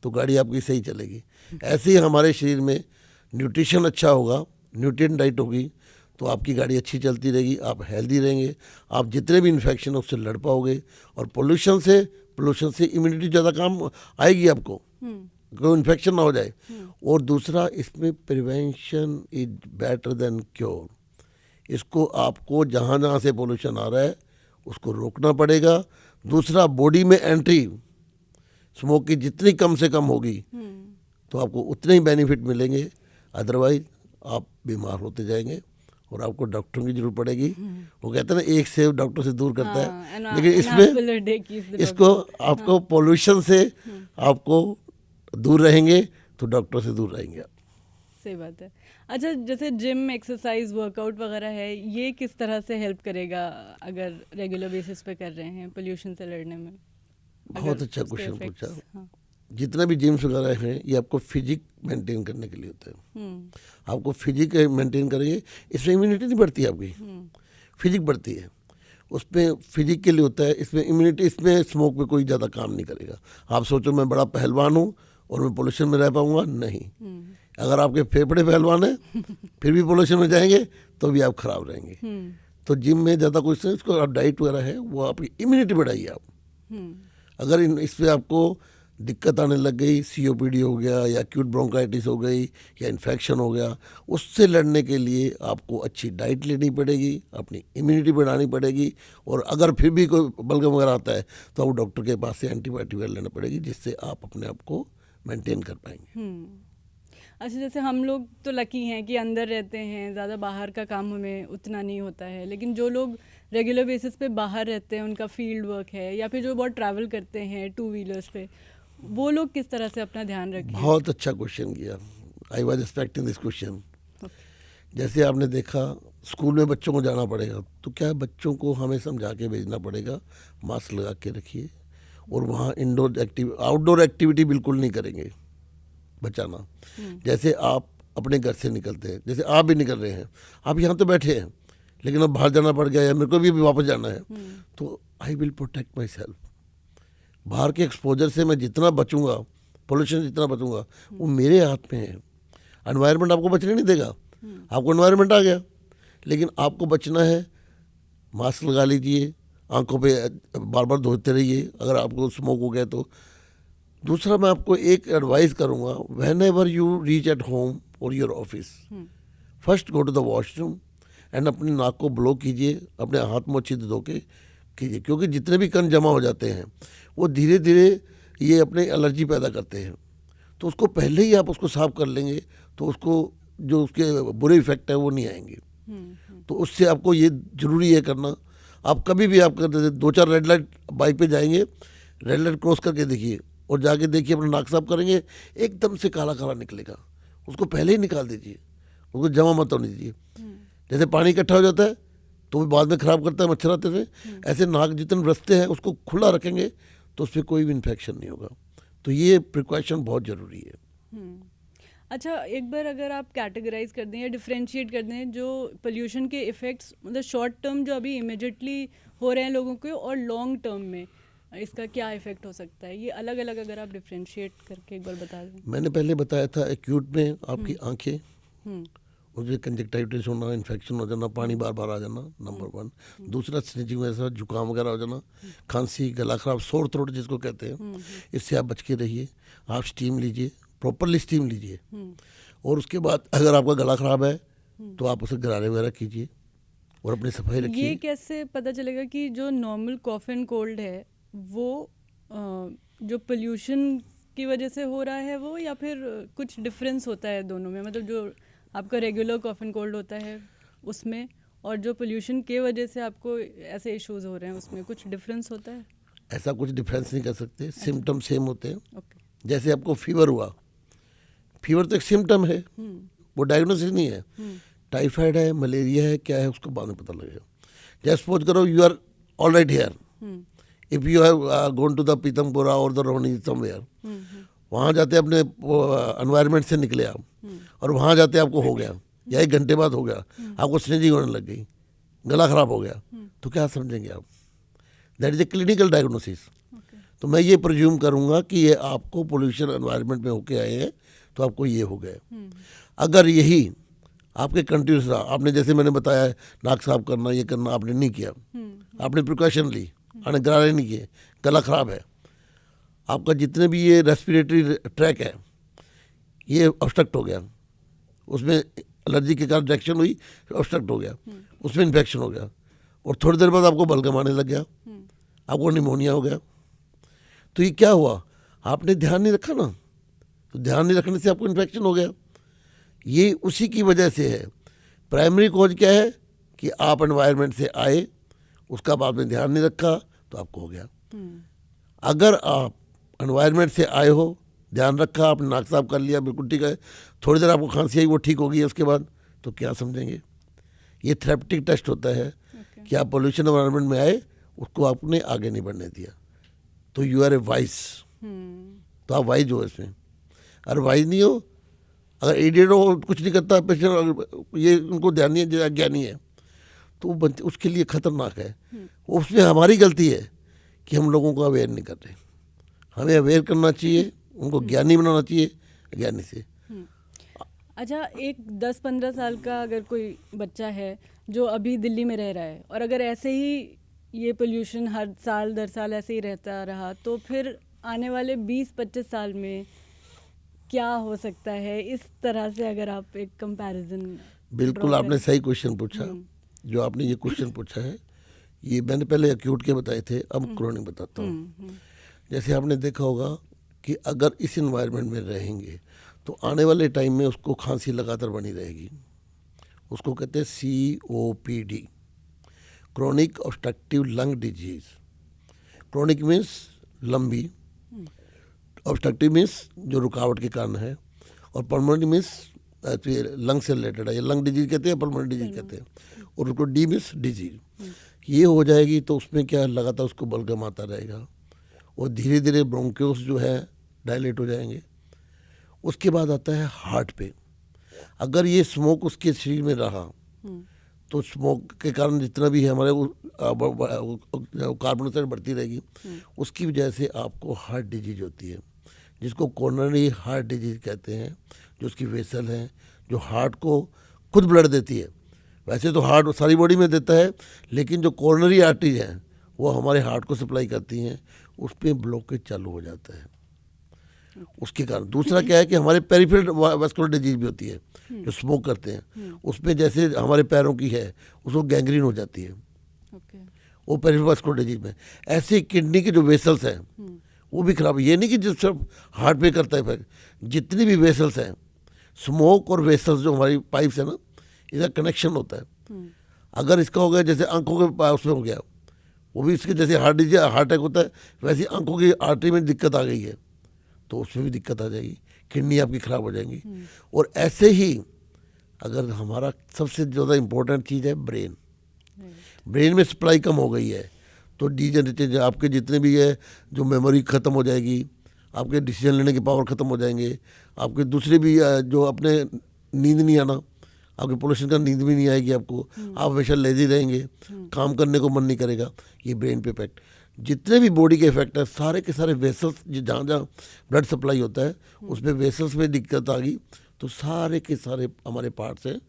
तो गाड़ी आपकी सही चलेगी। ऐसे ही हमारे शरीर में न्यूट्रिशन अच्छा होगा, न्यूट्रिएंट डाइट होगी, तो आपकी गाड़ी अच्छी चलती रहेगी, आप हेल्दी रहेंगे, आप जितने भी इन्फेक्शन है उससे लड़ पाओगे। और पोल्यूशन से इम्यूनिटी ज़्यादा काम आएगी आपको, कोई इन्फेक्शन ना हो जाए। और दूसरा, इसमें prevention is better than cure. इसको आपको जहाँ जहाँ से पोल्यूशन आ रहा है उसको रोकना पड़ेगा। दूसरा, बॉडी में एंट्री स्मोक की जितनी कम से कम होगी तो आपको उतने ही बेनिफिट मिलेंगे, अदरवाइज आप बीमार होते जाएंगे और आपको डॉक्टरों की जरूरत पड़ेगी। वो कहते हैं ना, एक सेब डॉक्टर से दूर करता है, लेकिन इसमें इसको आपको पोल्यूशन से आपको दूर रहेंगे तो डॉक्टर से दूर रहेंगे आप। सही बात है। अच्छा, जैसे जिम, एक्सरसाइज, वर्कआउट वगैरह है, ये किस तरह से हेल्प करेगा अगर रेगुलर बेसिस पे कर रहे हैं पोल्यूशन से लड़ने में? बहुत अच्छा क्वेश्चन पूछा। जितना भी जिम्स वगैरह हैं ये आपको फिजिक मेंटेन करने के लिए होते हैं। आपको फिजिक मेंटेन करेंगे, इसमें इम्यूनिटी नहीं बढ़ती आपकी, फिजिक बढ़ती है, उसमें फिजिक के लिए होता है। इसमें इम्यूनिटी, इसमें स्मोक पे कोई ज़्यादा काम नहीं करेगा। आप सोचो मैं बड़ा पहलवान हूँ और मैं पोल्यूशन में रह पाऊँगा? नहीं। अगर आपके फेफड़े पहलवान हैं फिर भी पोल्यूशन में जाएंगे तो भी आप खराब रहेंगे। तो जिम में ज़्यादा कुछ नहीं, इसको आप डाइट वगैरह है वो आपकी इम्यूनिटी बढ़ाइए आप। अगर इस पर आपको दिक्कत आने लग गई, COPD हो गया या एक्यूट ब्रोंकाइटिस हो गई या इन्फेक्शन हो गया, उससे लड़ने के लिए आपको अच्छी डाइट लेनी पड़ेगी, अपनी इम्यूनिटी बढ़ानी पड़ेगी। और अगर फिर भी कोई बलगम वगैरह आता है तो आप डॉक्टर के पास से एंटीबायोटिक लेना पड़ेगी, जिससे आप अपने आप को मेंटेन कर पाएंगे। अच्छा, जैसे हम लोग तो लकी हैं कि अंदर रहते हैं, ज़्यादा बाहर का काम हमें उतना नहीं होता है, लेकिन जो लोग रेगुलर बेसिस पे बाहर रहते हैं, उनका फील्ड वर्क है या फिर जो बहुत ट्रैवल करते हैं 2 व्हीलर्स पे, वो लोग किस तरह से अपना ध्यान रखें? बहुत अच्छा क्वेश्चन किया, I was expecting this question. जैसे आपने देखा स्कूल में बच्चों को जाना पड़ेगा, तो क्या बच्चों को हमें समझा के भेजना पड़ेगा, मास्क लगा के रखिए। और वहाँ आउटडोर एक्टिविटी बिल्कुल नहीं करेंगे, बचाना। जैसे आप अपने घर से निकलते हैं, जैसे आप भी निकल रहे हैं, आप यहाँ तो बैठे हैं लेकिन अब बाहर जाना पड़ गया या मेरे को भी वापस जाना है, तो I will protect my self. बाहर के एक्सपोजर से मैं जितना बचूंगा, पोल्यूशन से जितना बचूंगा, वो मेरे हाथ में है। एनवायरनमेंट आपको बचने नहीं देगा, आपको एनवायरनमेंट आ गया, लेकिन आपको बचना है। मास्क लगा लीजिए, आंखों पे बार बार धोते रहिए अगर आपको स्मोक हो गया तो। दूसरा, मैं आपको एक एडवाइस करूँगा, whenever you reach at home और your office, first go to the washroom and अपनी नाक को ब्लो कीजिए, अपने हाथ में अच्छी धो के कीजिए, क्योंकि जितने भी कण जमा हो जाते हैं वो धीरे धीरे ये अपने एलर्जी पैदा करते हैं। तो उसको पहले ही आप उसको साफ कर लेंगे तो उसको जो उसके बुरे इफेक्ट है वो नहीं आएंगे। तो उससे आपको ये ज़रूरी है करना। आप कभी भी आप 2-4 रेड लाइट बाइक पे जाएंगे, रेड लाइट क्रॉस करके देखिए और जाके देखिए, अपना नाक साफ करेंगे, एकदम से काला काला निकलेगा, उसको पहले ही निकाल दीजिए, उसको जमा मत होने दीजिए। जैसे पानी इकट्ठा हो जाता है तो वो बाद में ख़राब करता है मच्छर आते से, ऐसे नाक जितने रस्ते हैं उसको खुला रखेंगे तो उस पर कोई भी इन्फेक्शन नहीं होगा। तो ये प्रिकॉशन बहुत ज़रूरी है। अच्छा, एक बार अगर आप कैटेगराइज कर दें या डिफ्रेंशिएट कर दें जो पोल्यूशन के इफ़ेक्ट्स, मतलब शॉर्ट टर्म जो अभी इमिडिएटली हो रहे हैं लोगों को, और लॉन्ग टर्म में इसका क्या इफेक्ट हो सकता है, ये अलग अलग अगर आप डिफ्रेंशिएट करके एक बार बता दें। मैंने पहले बताया था, एक्यूट में आपकी आंखें, उसमें कंजक्टिविटिस होना, इन्फेक्शन हो जाना, पानी बार बार आ जाना, नंबर 1। दूसरा, स्नीजिंग वजह से जुकाम वगैरह हो जाना, खांसी, गला खराब, सोर थ्रोट जिसको कहते हैं, इससे आप बच के रहिए। आप स्टीम लीजिए, प्रॉपरली स्टीम लीजिए। और उसके बाद अगर आपका गला खराब है तो आप उसे गरारे वगैरह कीजिए और अपनी सफाई रखिए। ये कैसे पता चलेगा कि जो नॉर्मल कॉफ एंड कोल्ड है वो जो पोल्यूशन की वजह से हो रहा है वो, या फिर कुछ डिफरेंस होता है दोनों में? मतलब जो आपका रेगुलर कॉफ एंड कोल्ड होता है उसमें और जो पोल्यूशन के वजह से आपको ऐसे इश्यूज हो रहे हैं उसमें कुछ डिफरेंस होता है? ऐसा कुछ डिफरेंस नहीं कर सकते, सिम्टम सेम होते हैं। ओके। जैसे आपको फीवर हुआ, फीवर तो एक सिम्टम है, वो डायग्नोसिस नहीं है। टाइफाइड है, मलेरिया है, क्या है उसको बाद में पता लगेगा। जैसे सपोज करो you are all right here, if you have gone to the Pitampura और द रोहनी समवेयर, वहाँ जाते अपने एनवायरनमेंट से निकले आप और वहाँ जाते आपको हो गया या 1 घंटे बाद हो गया, आपको स्नीजिंग होने लग गई, गला खराब हो गया, तो क्या समझेंगे आप? That is a clinical diagnosis. तो मैं ये प्रज्यूम करूँगा कि ये आपको पोल्यूशन एनवायरनमेंट में होके आए हैं तो आपको ये हो गया। अगर यही आपके कंटिन्यूस रहा, आपने जैसे मैंने बताया नाक साफ करना ये करना आपने नहीं किया, आपने प्रिकॉशन ली, आपने गरारे नहीं किए, गला ख़राब है, आपका जितने भी ये रेस्पिरेटरी ट्रैक है ये ऑब्स्ट्रक्ट हो गया, उसमें एलर्जी के कारण रिएक्शन हुई, ऑब्स्ट्रक्ट हो गया, उसमें इन्फेक्शन हो गया और थोड़ी देर बाद आपको बलगम आने लग गया, आपको निमोनिया हो गया। तो ये क्या हुआ, आपने ध्यान नहीं रखा ना, तो ध्यान नहीं रखने से आपको इन्फेक्शन हो गया। ये उसी की वजह से है। प्राइमरी कॉज क्या है कि आप एनवायरनमेंट से आए, उसका आपने ध्यान नहीं रखा तो आपको हो गया। अगर आप एनवायरनमेंट से आए हो, ध्यान रखा, आपने नाक साफ कर लिया, बिल्कुल ठीक है, थोड़ी देर आपको खांसी आई वो ठीक हो गई है, उसके बाद तो क्या समझेंगे। ये थेरेपेटिक टेस्ट होता है कि आप पोल्यूशन एनवायरनमेंट में आए, उसको आपने आगे नहीं बढ़ने दिया, तो यू आर ए वाइज। तो आप वाइज हो इसमें। अगर वाइज नहीं हो, अगर इडियट हो, कुछ नहीं करता पेशेंट, ये उनको ध्यान नहीं है, ज्ञानी है, तो उसके लिए खतरनाक है। उसमें हमारी गलती है कि हम लोगों को अवेयर नहीं कर रहे। हमें अवेयर करना चाहिए, उनको ज्ञानी बनाना चाहिए, ज्ञानी से। अच्छा, एक 10-15 साल का अगर कोई बच्चा है जो अभी दिल्ली में रह रहा है और अगर ऐसे ही ये पोल्यूशन हर साल दर साल ऐसे ही रहता रहा, तो फिर आने वाले 20-25 साल में क्या हो सकता है, इस तरह से अगर आप एक कंपैरिजन। बिल्कुल आपने सही क्वेश्चन पूछा। जो आपने ये क्वेश्चन पूछा है, ये मैंने पहले एक्यूट के बताए थे, अब क्रोनिक बताता हूँ। जैसे आपने देखा होगा कि अगर इस एनवायरनमेंट में रहेंगे तो आने वाले टाइम में उसको खांसी लगातार बनी रहेगी। उसको कहते हैं COPD, chronic obstructive lung disease. Chronic means लंबी, ऑब्स्ट्रक्टिव मीन्स जो रुकावट के कारण है, और परमानेंट मीन्स लंग से रिलेटेड है। ये लंग डिजीज कहते हैं, परमानेंट डिजीज कहते हैं, और उसको डी मीन्स डिजीज। ये हो जाएगी तो उसमें क्या लगातार उसको बलगम आता रहेगा और धीरे धीरे ब्रोंकियोस जो है डायलेट हो जाएंगे। उसके बाद आता है हार्ट पे। अगर ये स्मोक उसके शरीर में रहा तो स्मोक के कारण जितना भी है हमारे कार्बन डाइऑक्साइड बढ़ती रहेगी, उसकी वजह से आपको हार्ट डिजीज होती है, जिसको कोरोनरी हार्ट डिजीज कहते हैं। जो उसकी वेसल है, जो हार्ट को खुद ब्लड देती है। वैसे तो हार्ट सारी बॉडी में देता है, लेकिन जो कोरोनरी आर्टरीज हैं वो हमारे हार्ट को सप्लाई करती हैं, उस पर ब्लॉकेज चालू हो जाता है। उसके कारण दूसरा क्या है कि हमारे पेरिफेरल वास्कुलर डिजीज भी होती है, जो स्मोक करते हैं उसमें, जैसे हमारे पैरों की है उसको गैंग्रीन हो जाती है, वो पेरिफेरल वास्कुलर डिजीज में। ऐसे किडनी के जो वेसल्स हैं वो भी खराब है। ये नहीं कि जो सब हार्ट पे करता है इफेक्ट, जितनी भी वेसल्स हैं, स्मोक और वेसल्स जो हमारी पाइप्स है ना, इसका कनेक्शन होता है। अगर इसका हो गया, जैसे आंखों के उसमें हो गया, वो भी इसके जैसे हार्ट डिजीज हार्ट अटैक होता है, वैसे आंखों की आर्टरी में दिक्कत आ गई है तो उसमें भी दिक्कत आ जाएगी, किडनी आपकी ख़राब हो जाएंगी। और ऐसे ही अगर हमारा सबसे ज़्यादा इम्पोर्टेंट चीज़ है ब्रेन, ब्रेन में सप्लाई कम हो गई है तो डीजनरेटिव आपके जितने भी है, जो मेमोरी ख़त्म हो जाएगी, आपके डिसीजन लेने की पावर ख़त्म हो जाएंगे, आपके दूसरे भी जो अपने नींद नहीं आना, आपके पोल्यूशन का नींद भी नहीं आएगी आपको, आप हमेशा लेजी रहेंगे, काम करने को मन नहीं करेगा। ये ब्रेन पे इफेक्ट, जितने भी बॉडी के इफेक्ट है, सारे के सारे वेसल्स, जहाँ जहाँ ब्लड सप्लाई होता है उसमें वेसल्स में दिक्कत आ गई तो सारे के सारे हमारे पार्ट्स हैं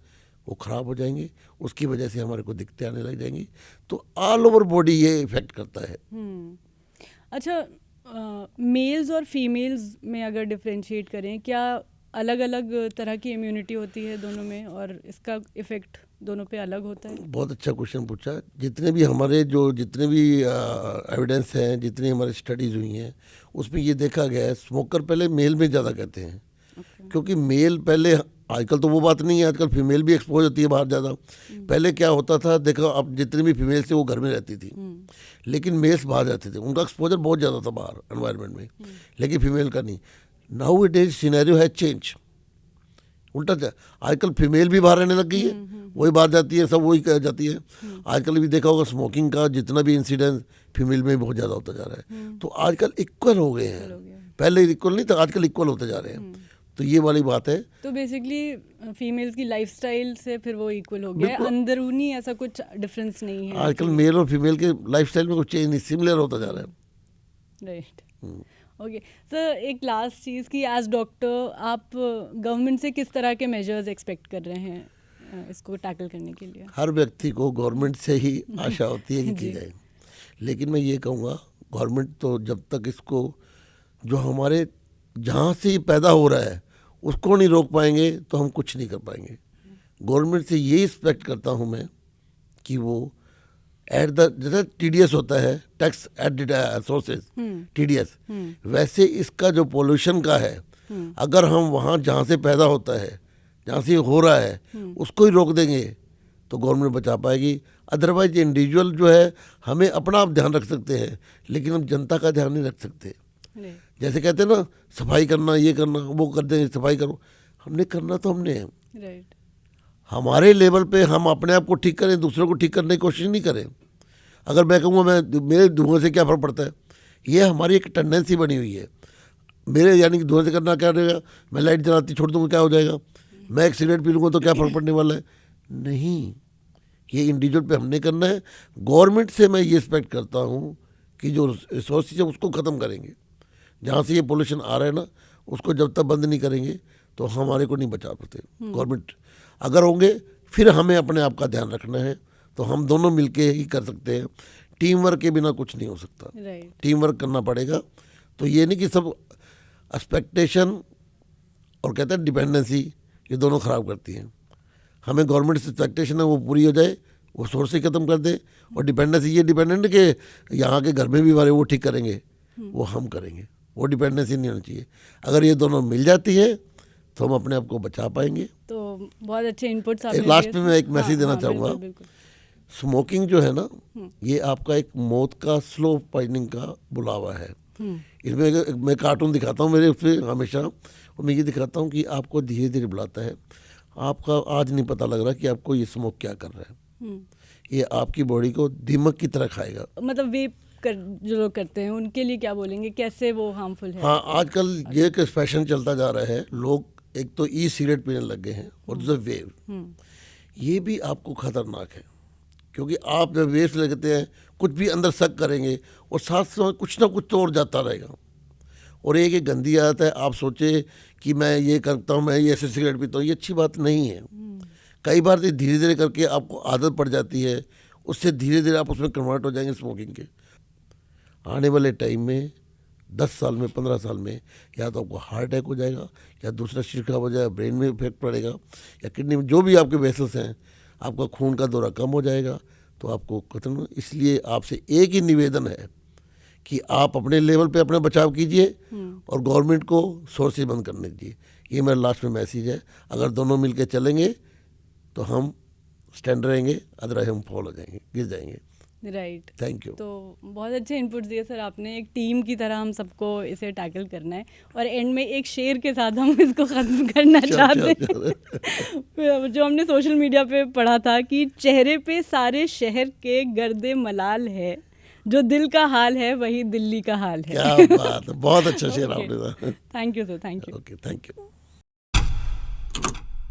वो ख़राब हो जाएंगे। उसकी वजह से हमारे को दिक्कतें आने लग जाएंगी। तो ऑल ओवर बॉडी ये इफेक्ट करता है। अच्छा, मेल्स और फीमेल्स में अगर डिफ्रेंशिएट करें, क्या अलग अलग तरह की इम्यूनिटी होती है दोनों में और इसका इफ़ेक्ट दोनों पे अलग होता है? बहुत अच्छा क्वेश्चन पूछा। जितने भी एविडेंस हैं, जितनी हमारी स्टडीज़ हुई हैं, उसमें ये देखा गया है स्मोकर पहले मेल में ज़्यादा कहते हैं। क्योंकि मेल पहले, आजकल तो वो बात नहीं है, आजकल फीमेल भी एक्सपोज होती है बाहर ज़्यादा। पहले क्या होता था, देखो अब जितनी भी फीमेल्स थी वो घर में रहती थी, लेकिन मेल्स बाहर जाते थे, उनका एक्सपोजर बहुत ज़्यादा था बाहर एनवायरनमेंट में, लेकिन फीमेल का नहीं। नाउ इट इज सिनेरियो है चेंज, उल्टा था। आजकल फीमेल भी बाहर रहने लग गई है, वही बाहर जाती है, सब वही कह जाती है। आजकल भी देखा होगा स्मोकिंग का जितना भी इंसिडेंस फीमेल में बहुत ज़्यादा होता जा रहा है। तो आजकल इक्वल हो गए हैं, पहले इक्वल नहीं था, आजकल इक्वल होते जा रहे हैं। तो ये वाली बात है। तो बेसिकली फीमेल्स की लाइफस्टाइल से फिर वो इक्वल हो गया है, अंदरूनी ऐसा कुछ डिफरेंस नहीं है। आजकल मेल और फीमेल के लाइफस्टाइल में कुछ चेंज नहीं, सिमिलर होता जा रहा है। राइट। ओके सर, एक लास्ट चीज़ कि एज डॉक्टर आप गवर्नमेंट से किस तरह के मेजर्स एक्सपेक्ट कर रहे हैं इसको टैकल करने के लिए? हर व्यक्ति को गवर्नमेंट से ही आशा होती है कि जी। की जाए, लेकिन मैं ये कहूँगा गवर्नमेंट तो जब तक इसको जो हमारे जहाँ से ये पैदा हो रहा है उसको नहीं रोक पाएंगे तो हम कुछ नहीं कर पाएंगे। गवर्नमेंट से ये एक्सपेक्ट करता हूँ मैं कि वो एट द जैसे टीडीएस होता है, टैक्स एट सोर्सेज, टीडीएस, वैसे इसका जो पोल्यूशन का है, अगर हम वहाँ जहाँ से पैदा होता है, जहाँ से हो रहा है, उसको ही रोक देंगे तो गवर्नमेंट बचा पाएगी। अदरवाइज इंडिविजुअल जो है हमें अपना आप ध्यान रख सकते हैं, लेकिन हम जनता का ध्यान नहीं रख सकते। जैसे कहते हैं ना, सफाई करना, ये करना, वो कर देंगे, सफाई करो, हमने करना तो हमने है। राइट। हमारे लेवल पे हम अपने आप को ठीक करें, दूसरों को ठीक करने की कोशिश नहीं करें। अगर मैं कहूँगा मैं मेरे धुआं से क्या फ़र्क पड़ता है, ये हमारी एक टेंडेंसी बनी हुई है। मेरे यानी कि धुआं से करना क्या रहेगा, मैं लाइट जलाती छोड़ दूँगा क्या हो जाएगा, मैं एक सिगरेट पी लूँगा तो क्या फ़र्क पड़ने वाला है। नहीं, ये इंडिविजुअल पे हमने करना है। गवर्नमेंट से मैं ये एक्सपेक्ट करता हूँ कि जो रिसोर्सेज है उसको ख़त्म करेंगे। जहाँ से ये पोल्यूशन आ रहा है ना, उसको जब तक बंद नहीं करेंगे तो हमारे को नहीं बचा पाते। गवर्नमेंट अगर होंगे, फिर हमें अपने आप का ध्यान रखना है, तो हम दोनों मिलके ही कर सकते हैं। टीम वर्क के बिना कुछ नहीं हो सकता। टीम वर्क करना पड़ेगा। तो ये नहीं कि सब एक्सपेक्टेशन और कहते हैं डिपेंडेंसी, ये दोनों ख़राब करती हैं। हमें गवर्नमेंट से एक्सपेक्टेशन है वो पूरी हो जाए, वो सोर्स ही ख़त्म कर दे, और डिपेंडेंसी ये डिपेंडेंट कि यहाँ के घर में भी हमारे वो ठीक करेंगे, वो हम करेंगे, वो डिपेंडेंसी नहीं होनी चाहिए। अगर ये दोनों मिल जाती है तो हम अपने आप को बचा पाएंगे। तो बहुत अच्छे इनपुट्स आपने लास्ट में मैं एक मैसेज देना चाहूँगा। बिल्कुल। स्मोकिंग जो है ना, ये आपका एक मौत का स्लो पॉइजनिंग का बुलावा है। इसमें मैं कार्टून दिखाता हूँ मेरे उसमें हमेशा, और मैं ये दिखाता हूँ कि आपको धीरे धीरे बुलाता है। आपका आज नहीं पता लग रहा कि आपको ये स्मोक क्या कर रहा है। ये आपकी बॉडी को दीमक की तरह खाएगा। मतलब वेप जो लोग करते हैं उनके लिए क्या बोलेंगे, कैसे वो हार्मफुल है? हाँ, आजकल ये एक फैशन चलता जा रहा है, लोग एक तो ई सिगरेट पीने लग गए हैं और दूसरा वेव। ये भी आपको खतरनाक है, क्योंकि आप जब वेव से लगते हैं कुछ भी अंदर शक करेंगे और साथ साथ कुछ ना कुछ तो और जाता रहेगा। और एक गंदी आदत है, आप सोचे कि मैं ये करता हूँ, मैं ये ऐसे सिगरेट पीता हूँ, ये अच्छी बात नहीं है। कई बार तो धीरे धीरे करके आपको आदत पड़ जाती है, उससे धीरे धीरे आप उसमें कन्वर्ट हो जाएंगे स्मोकिंग के। आने वाले टाइम में 10 साल में, 15 साल में, या तो आपको हार्ट अटैक हो जाएगा, या दूसरा शरीर खराब हो जाएगा, ब्रेन में इफेक्ट पड़ेगा, या किडनी में, जो भी आपके वेसल्स हैं, आपका खून का दौरा कम हो जाएगा। तो आपको खत्म। इसलिए आपसे एक ही निवेदन है कि आप अपने लेवल पे अपना बचाव कीजिए और गवर्नमेंट को सोर्सेज बंद करने दीजिए। ये मेरा लास्ट में मैसेज है। अगर दोनों मिलकर चलेंगे तो हम स्टैंड रहेंगे, अदरवाइज हम फॉल हो जाएंगे, गिर जाएंगे। राइट। Thank you. तो बहुत अच्छे इनपुट्स दिए सर आपने। एक टीम की तरह हम सबको इसे टैकल करना है, और एंड में एक शेर के साथ हम इसको ख़त्म करना चाहते हैं जो हमने सोशल मीडिया पे पढ़ा था कि चेहरे पे सारे शहर के गर्दे मलाल है, जो दिल का हाल है वही दिल्ली का हाल है। क्या बात है, बहुत अच्छा शेर आपने। Thank you sir, thank you. Okay, thank you.